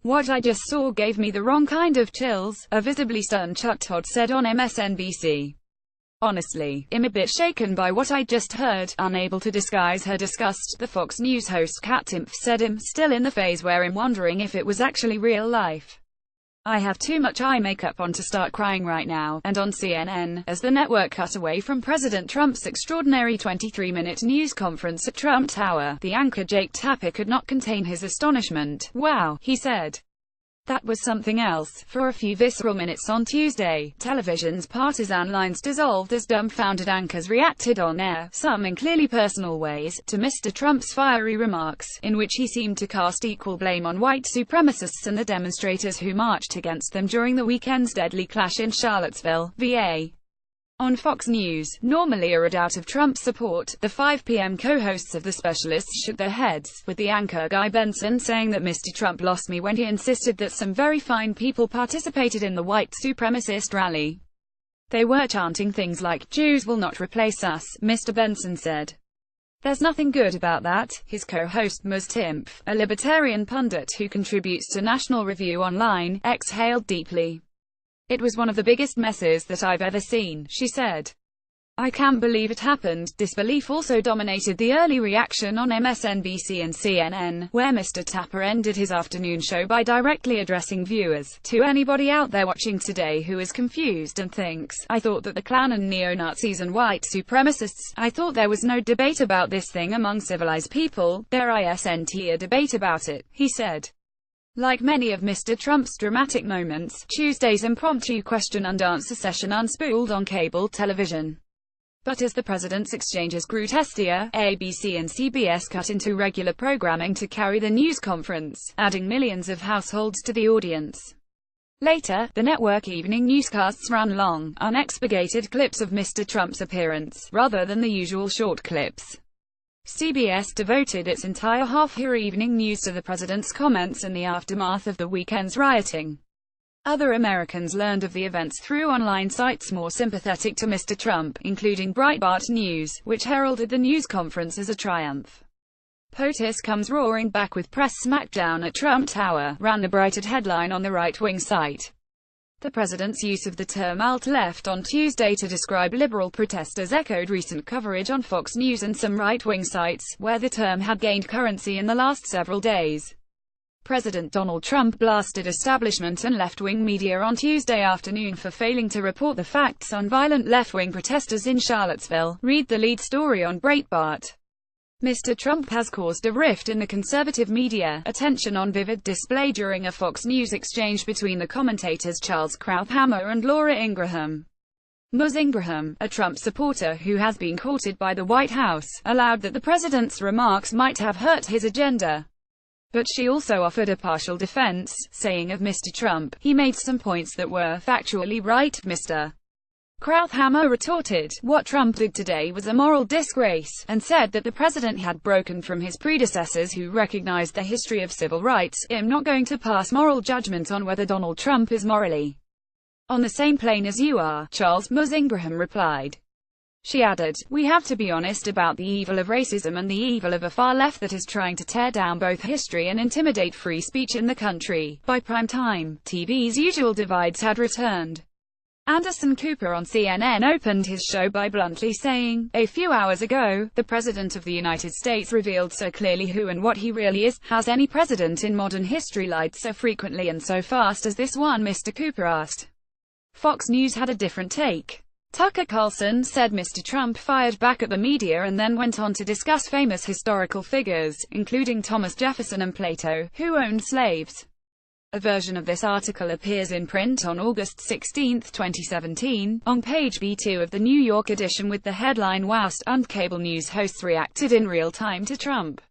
"What I just saw gave me the wrong kind of chills," a visibly stunned Chuck Todd said on MSNBC. "Honestly, I'm a bit shaken by what I just heard." Unable to disguise her disgust, the Fox News host Kat Timpf said, "I'm still in the phase where I'm wondering if it was actually real life. I have too much eye makeup on to start crying right now." And on CNN, as the network cut away from President Trump's extraordinary 23-minute news conference at Trump Tower, the anchor Jake Tapper could not contain his astonishment. "Wow," he said. "That was something else." For a few visceral minutes on Tuesday, television's partisan lines dissolved as dumbfounded anchors reacted on air, some in clearly personal ways, to Mr. Trump's fiery remarks, in which he seemed to cast equal blame on white supremacists and the demonstrators who marched against them during the weekend's deadly clash in Charlottesville, VA. On Fox News, normally a redoubt of Trump support, the 5 p.m. co-hosts of The Specialists shook their heads, with the anchor Guy Benson saying that Mr. Trump lost me when he insisted that some very fine people participated in the white supremacist rally. They were chanting things like, "Jews will not replace us," Mr. Benson said. "There's nothing good about that." His co-host Ms. Timpf, a libertarian pundit who contributes to National Review Online, exhaled deeply. "It was one of the biggest messes that I've ever seen," she said. "I can't believe it happened." Disbelief also dominated the early reaction on MSNBC and CNN, where Mr. Tapper ended his afternoon show by directly addressing viewers. "To anybody out there watching today who is confused and thinks, I thought that the Klan and neo-Nazis and white supremacists, I thought there was no debate about this thing among civilized people, there isn't a debate about it," he said. Like many of Mr. Trump's dramatic moments, Tuesday's impromptu question-and-answer session unspooled on cable television. But as the president's exchanges grew testier, ABC and CBS cut into regular programming to carry the news conference, adding millions of households to the audience. Later, the network evening newscasts ran long, unexpurgated clips of Mr. Trump's appearance, rather than the usual short clips. CBS devoted its entire half-hour evening news to the president's comments in the aftermath of the weekend's rioting. Other Americans learned of the events through online sites more sympathetic to Mr. Trump, including Breitbart News, which heralded the news conference as a triumph. "POTUS comes roaring back with press smackdown at Trump Tower," ran the Breitbart headline on the right-wing site. The president's use of the term alt-left on Tuesday to describe liberal protesters echoed recent coverage on Fox News and some right-wing sites, where the term had gained currency in the last several days. President Donald Trump blasted establishment and left-wing media on Tuesday afternoon for failing to report the facts on violent left-wing protesters in Charlottesville. Read the lead story on Breitbart. Mr. Trump has caused a rift in the conservative media, attention on vivid display during a Fox News exchange between the commentators Charles Krauthammer and Laura Ingraham. Ms. Ingraham, a Trump supporter who has been courted by the White House, allowed that the president's remarks might have hurt his agenda. But she also offered a partial defense, saying of Mr. Trump, "He made some points that were factually right, Mr." Krauthammer retorted, "What Trump did today was a moral disgrace," and said that the president had broken from his predecessors who recognized the history of civil rights. "I'm not going to pass moral judgment on whether Donald Trump is morally on the same plane as you are, Charles," Ms. Ingraham replied. She added, "We have to be honest about the evil of racism and the evil of a far left that is trying to tear down both history and intimidate free speech in the country." By prime time, TV's usual divides had returned. Anderson Cooper on CNN opened his show by bluntly saying, "A few hours ago, the President of the United States revealed so clearly who and what he really is. Has any president in modern history lied so frequently and so fast as this one?" Mr. Cooper asked. Fox News had a different take. Tucker Carlson said Mr. Trump fired back at the media and then went on to discuss famous historical figures, including Thomas Jefferson and Plato, who owned slaves. A version of this article appears in print on August 16, 2017, on page B2 of the New York edition with the headline "Woust," and cable news hosts reacted in real time to Trump.